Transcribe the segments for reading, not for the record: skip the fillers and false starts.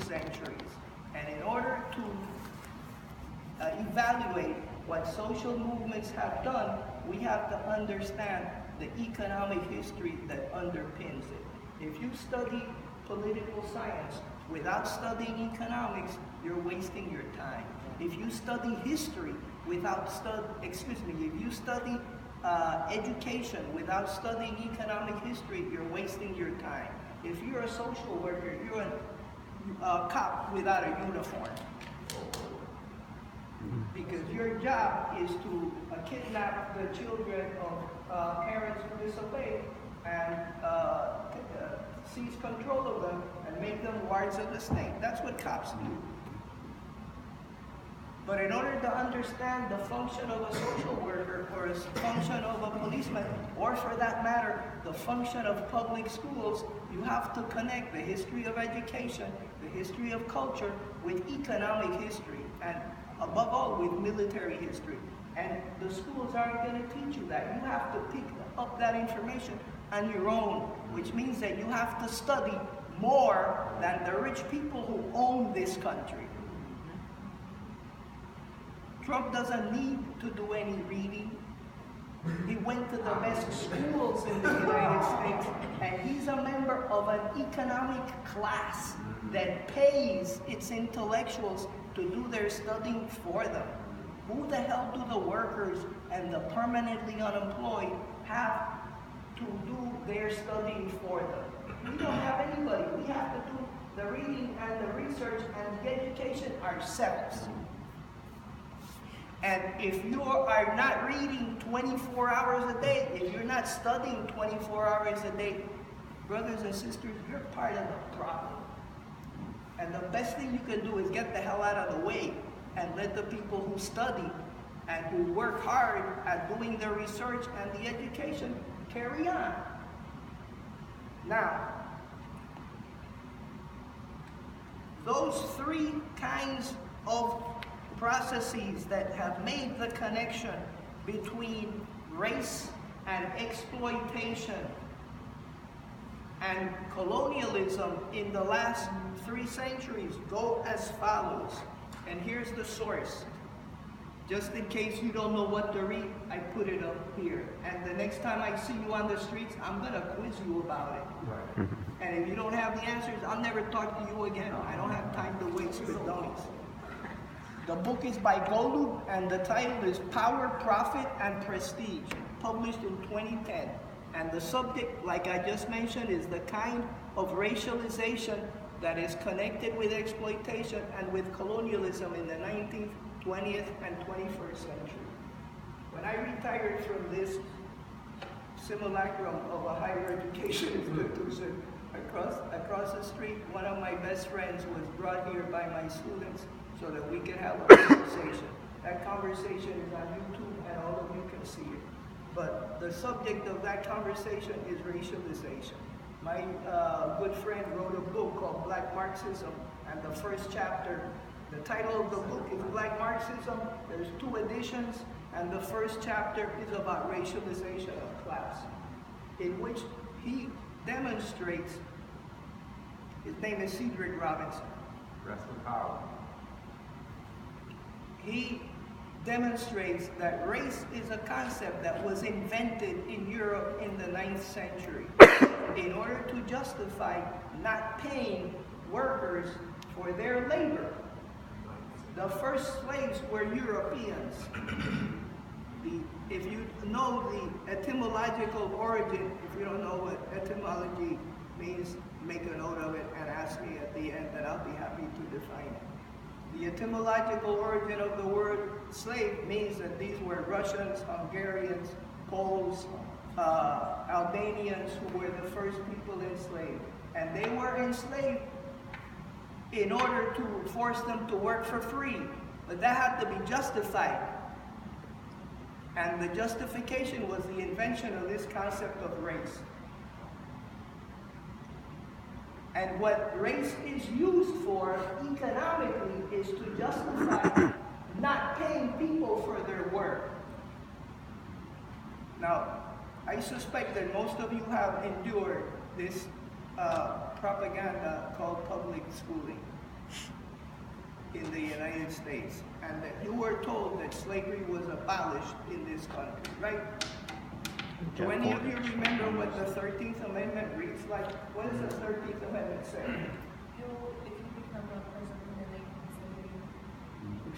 centuries. And in order to evaluate what social movements have done, we have to understand the economic history that underpins it. If you study political science without studying economics, you're wasting your time. If you study history without if you study education without studying economic history, you're wasting your time. If you're a social worker, you're a cop without a uniform. Because your job is to kidnap the children of parents who disobey and seize control of them and make them wards of the state. That's what cops do. But in order to understand the function of a social worker or a function of a policeman, or for that matter, the function of public schools, you have to connect the history of education, the history of culture, with economic history, and above all, with military history. And the schools aren't going to teach you that. You have to pick up that information on your own, which means that you have to study more than the rich people who own this country. Trump doesn't need to do any reading. He went to the best schools in the United States, and he's a member of an economic class that pays its intellectuals to do their studying for them. Who the hell do the workers and the permanently unemployed have to do their studying for them? We don't have anybody. We have to do the reading and the research and the education ourselves. And if you are not reading 24 hours a day, if you're not studying 24 hours a day, brothers and sisters, you're part of the problem. And the best thing you can do is get the hell out of the way and let the people who study and who work hard at doing the research and the education carry on. Now, those three kinds of processes that have made the connection between race and exploitation and colonialism in the last 3 centuries go as follows. And here's the source. Just in case you don't know what to read, I put it up here. And the next time I see you on the streets, I'm going to quiz you about it. Right. And if you don't have the answers, I'll never talk to you again. I don't have time to waste with dummies. The book is by Golub, and the title is Power, Profit, and Prestige, published in 2010. And the subject, like I just mentioned, is the kind of racialization that is connected with exploitation and with colonialism in the 19th, 20th, and 21st century. When I retired from this simulacrum of a higher education institution, across the street, one of my best friends was brought here by my students so that we could have a conversation. That conversation is on YouTube and all of you can see it. But the subject of that conversation is racialization. My good friend wrote a book called Black Marxism, and the first chapter, the title of the book is Black Marxism. There's 2 editions, and the first chapter is about racialization of class, in which he demonstrates, his name is Cedric Robinson. Rest in power. He demonstrates that race is a concept that was invented in Europe in the 9th century in order to justify not paying workers for their labor. The first slaves were Europeans. If you know the etymological origin, if you don't know what etymology means, make a note of it and ask me at the end, and I'll be happy to define it. The etymological origin of the word slave means that these were Russians, Hungarians, Poles, Albanians who were the first people enslaved. And they were enslaved in order to force them to work for free. But that had to be justified. And the justification was the invention of this concept of race. And what race is used for economically is to justify not paying people for their work. Now, I suspect that most of you have endured this propaganda called public schooling. in the United States, and that you were told that slavery was abolished in this country, right? Do any of you remember what the 13th Amendment reads like? What does the 13th Amendment say? If you become a person committing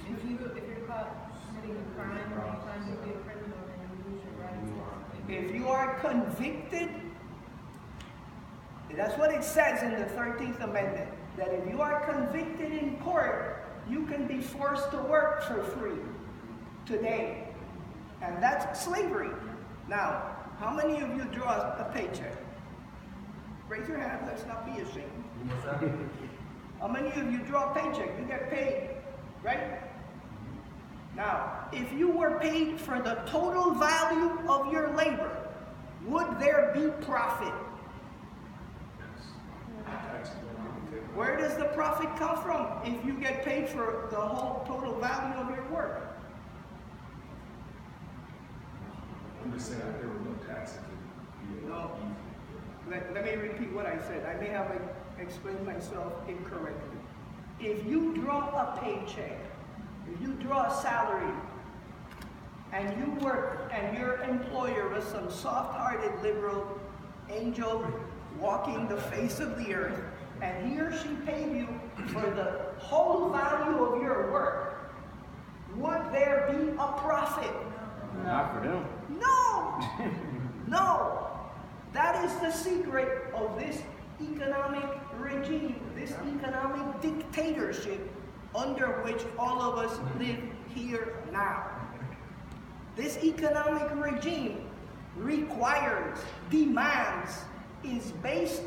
slavery, if you're caught committing a crime or you find to be a criminal, then you lose your rights. If you are convicted, that's what it says in the 13th Amendment, that if you are convicted in court, you can be forced to work for free today. And that's slavery. Now, how many of you draw a paycheck? Raise your hand, let's not be ashamed. How many of you draw a paycheck? You get paid, right? Now, if you were paid for the total value of your labor, would there be profit? Where does the profit come from if you get paid for the whole total value of your work? I'm just saying there were no taxes. No. Let me repeat what I said. I may have explained myself incorrectly. If you draw a paycheck, if you draw a salary, and you work, and your employer was some soft-hearted liberal angel walking the face of the earth, and he or she paid you for the whole value of your work, would there be a profit? Not for them. No! No! That is the secret of this economic regime, this economic dictatorship under which all of us live here now. This economic regime requires, demands, is based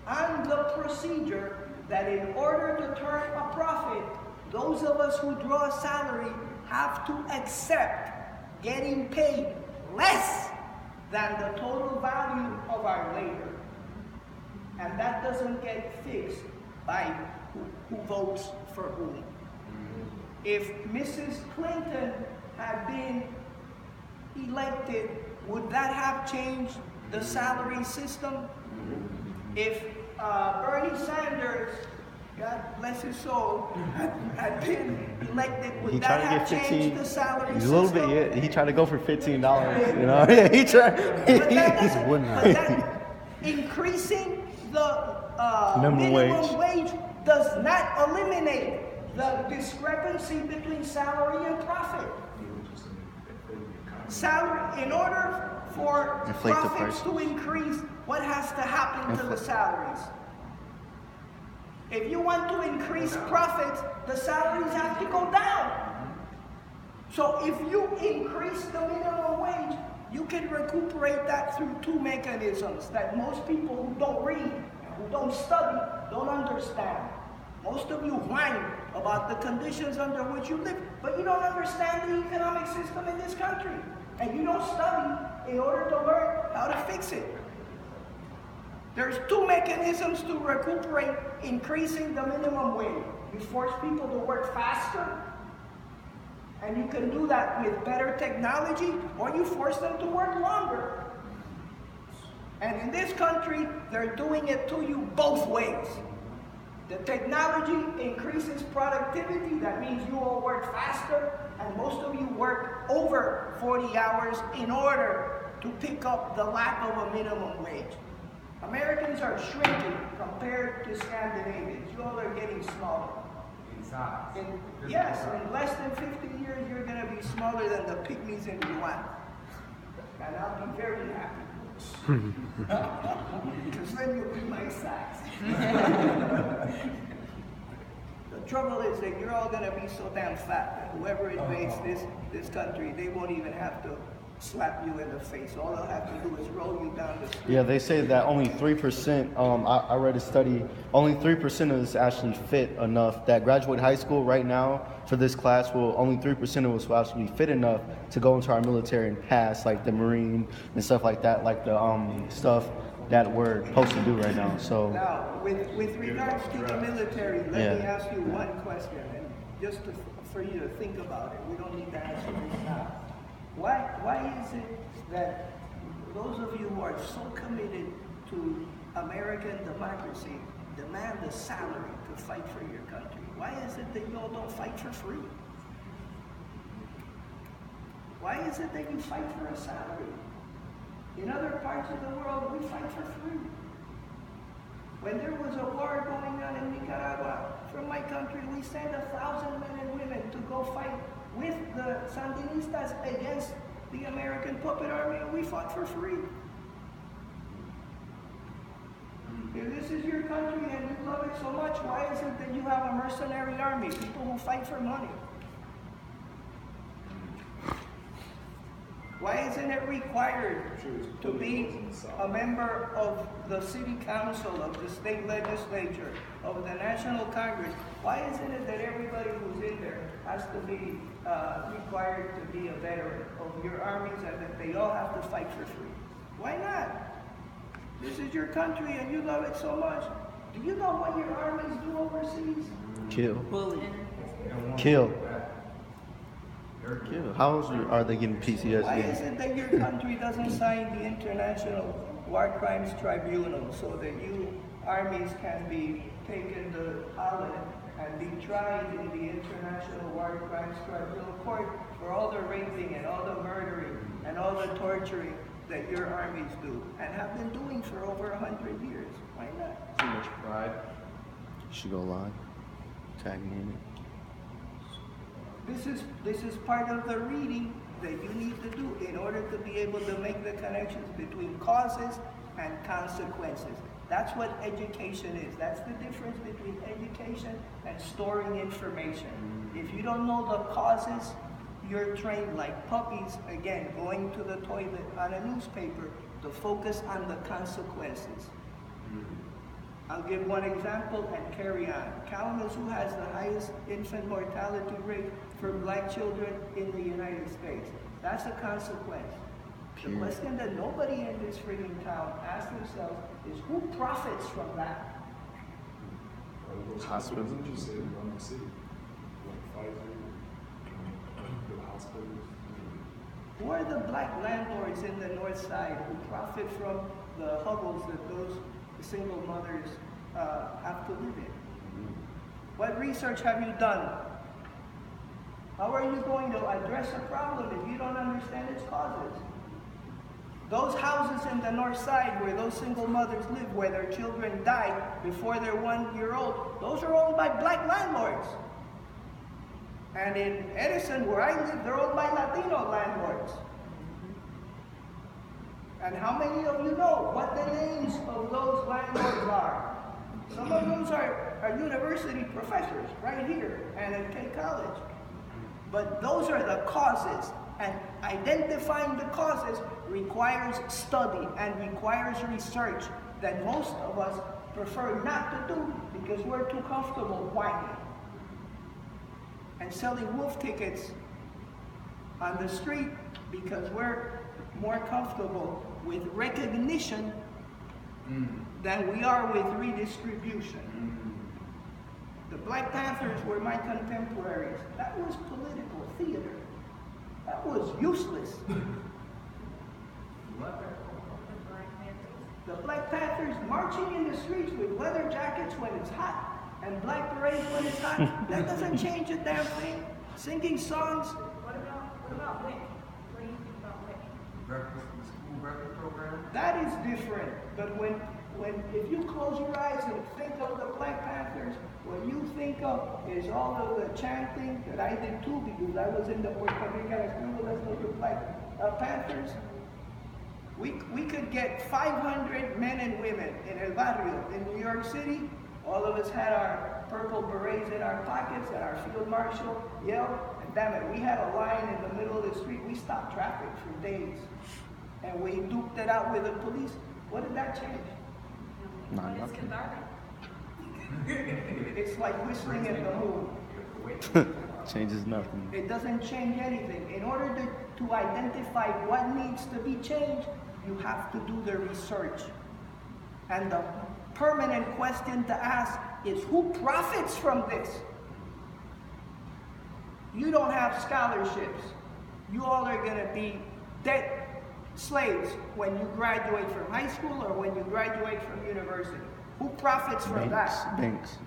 on the procedure that in order to turn a profit, those of us who draw a salary have to accept getting paid less than the total value of our labor. And that doesn't get fixed by who votes for whom. If Mrs. Clinton had been elected, would that have changed the salary system? If Bernie Sanders, God bless his soul, had been elected, would that have changed the salary system? A little bit, yeah. He tried to go for $15, you know? Yeah, he tried. But increasing the minimum wage does not eliminate the discrepancy between salary and profit. Salary, in order for profits to increase, what has to happen to the salaries? If you want to increase profits, the salaries have to go down. So if you increase the minimum wage, you can recuperate that through two mechanisms that most people who don't read, who don't study, don't understand. Most of you whine about the conditions under which you live, but you don't understand the economic system in this country. And you don't study in order to learn how to fix it. There's two mechanisms to recuperate increasing the minimum wage. You force people to work faster, and you can do that with better technology, or you force them to work longer. And in this country, they're doing it to you both ways. The technology increases productivity. That means you all work faster, and most of you work over 40 hours in order to pick up the lack of a minimum wage. Americans are shrinking compared to Scandinavians. You all are getting smaller. Yes, in less than 50 years, you're going to be smaller than the pygmies in Rwanda. And I'll be very happy. Because then you'll be my size. The trouble is that you're all going to be so damn fat that whoever invades this country, they won't even have to slap you in the face. All they'll have to do is roll you down the street. Yeah, they say that only 3%, I read a study, only 3% of us actually fit enough that graduate high school right now for this class only 3% of us will actually fit enough to go into our military and pass like the Marine and stuff like that, like the stuff that we're supposed to do right now. So now, with regards to the military, let me ask you one question, and just for you to think about it. We don't need to answer this now. Why is it that those of you who are so committed to American democracy demand a salary to to fight for your country? Why is it that you all don't fight for free? Why is it that you fight for a salary? In other parts of the world, we fight for free. When there was a war going on in Nicaragua, from my country, we sent 1,000 men and women to go fight with the Sandinistas against the American puppet army, and we fought for free. If this is your country and you love it so much, why is it that you have a mercenary army, people who fight for money? Why isn't it required to be a member of the city council, of the state legislature, of the National Congress? Why isn't it that everybody who's in there has to be required to be a veteran of your armies and that they all have to fight for free? Why not? This is your country and you love it so much. Do you know what your armies do overseas? Kill. Bully. Kill. How are they getting PTSD? Why is it that your country doesn't sign the International War Crimes Tribunal so that you armies can be taken to Holland and be tried in the International War Crimes Tribunal court for all the raping and all the murdering and all the torturing that your armies do and have been doing for over 100 years? Why not? Too much pride. You should go live. Tag me in it. This is part of the reading that you need to do in order to be able to make the connections between causes and consequences. That's what education is. That's the difference between education and storing information. If you don't know the causes, you're trained like puppies, again, going to the toilet on a newspaper to focus on the consequences. I'll give one example and carry on. Kalamazoo has the highest infant mortality rate for black children in the United States. That's a consequence. The question that nobody in this freaking town asks themselves is who profits from that? Hospitals. You said around the city, like Pfizer, the hospitals. Who are the black landlords in the north side who profit from the hovels that those single mothers have to live in? What research have you done? How are you going to address a problem if you don't understand its causes? Those houses in the north side where those single mothers live, where their children die before they're 1 year old, those are owned by black landlords. And in Edison, where I live, they're owned by Latino landlords. And how many of you know what the names of those landlords are? Some of those are university professors right here and at K College. But those are the causes, and identifying the causes requires study and requires research that most of us prefer not to do because we're too comfortable whining and selling wolf tickets on the street because we're more comfortable with recognition than we are with redistribution. The Black Panthers were my contemporaries. That was political theater. That was useless. The Black Panthers marching in the streets with leather jackets when it's hot and black berets when it's hot, that doesn't change a damn thing. Singing songs. What about WIC? What do you think about WIC? The school breakfast program? That is different. But if you close your eyes and think of the Black Panthers, what you think of is all of the chanting that I did too because I was in the Puerto Rican School of the Black Panthers. We could get 500 men and women in El Barrio in New York City. All of us had our purple berets in our pockets and our field marshal yelled, and damn it, we had a line in the middle of the street. We stopped traffic for days. And we duked it out with the police. What did that change? But it's cathartic. It's like whistling at the moon. Changes nothing. It doesn't change anything. In order to identify what needs to be changed, you have to do the research. And the permanent question to ask is who profits from this? You don't have scholarships. You all are going to be dead slaves when you graduate from high school or when you graduate from university. Who profits from that? Banks.